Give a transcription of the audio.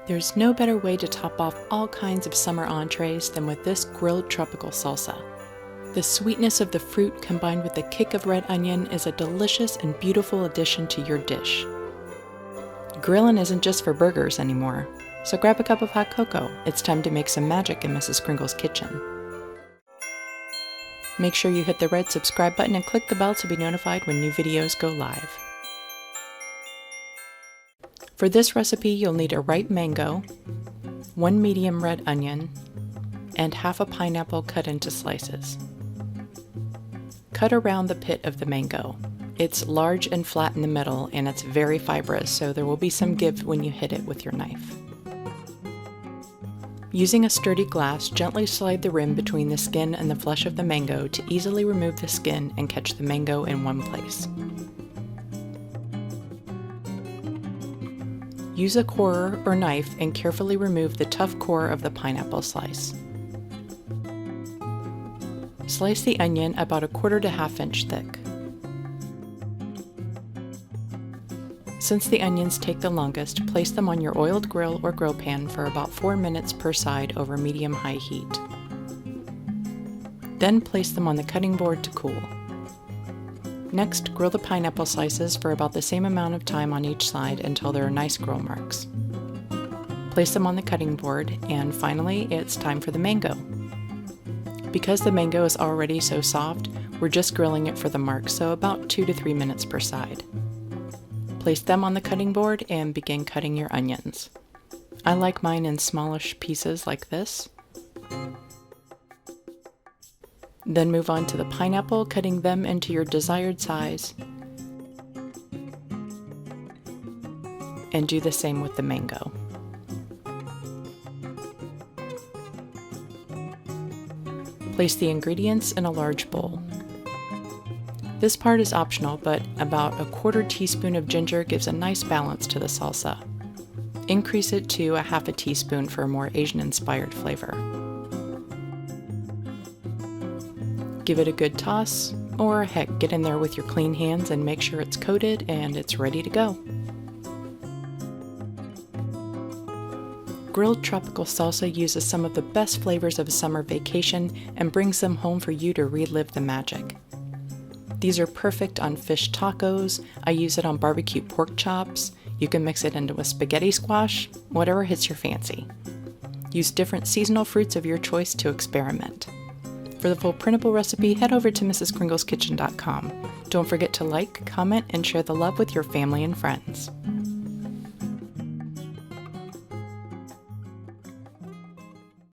There's no better way to top off all kinds of summer entrees than with this grilled tropical salsa. The sweetness of the fruit combined with the kick of red onion is a delicious and beautiful addition to your dish. Grilling isn't just for burgers anymore, so grab a cup of hot cocoa. It's time to make some magic in Mrs. Kringle's kitchen. Make sure you hit the red subscribe button and click the bell to be notified when new videos go live. For this recipe, you'll need a ripe mango, 1 medium red onion, and half a pineapple cut into slices. Cut around the pit of the mango. It's large and flat in the middle, and it's very fibrous, so there will be some give when you hit it with your knife. Using a sturdy glass, gently slide the rim between the skin and the flesh of the mango to easily remove the skin and catch the mango in one place. Use a corer or knife and carefully remove the tough core of the pineapple slice. Slice the onion about 1/4 to 1/2 inch thick. Since the onions take the longest, place them on your oiled grill or grill pan for about 4 minutes per side over medium-high heat. Then place them on the cutting board to cool. Next, grill the pineapple slices for about the same amount of time on each side until there are nice grill marks. Place them on the cutting board, and finally, it's time for the mango. Because the mango is already so soft, we're just grilling it for the marks, so about 2 to 3 minutes per side. Place them on the cutting board and begin cutting your onions. I like mine in smallish pieces like this. Then move on to the pineapple, cutting them into your desired size. And do the same with the mango. Place the ingredients in a large bowl. This part is optional, but about 1/4 teaspoon of ginger gives a nice balance to the salsa. Increase it to 1/2 teaspoon for a more Asian-inspired flavor. Give it a good toss, or heck, get in there with your clean hands and make sure it's coated and it's ready to go. Grilled Tropical Salsa uses some of the best flavors of a summer vacation and brings them home for you to relive the magic. These are perfect on fish tacos. I use it on barbecue pork chops. You can mix it into a spaghetti squash, whatever hits your fancy. Use different seasonal fruits of your choice to experiment. For the full printable recipe, head over to mrskringleskitchen.com. Don't forget to like, comment, and share the love with your family and friends.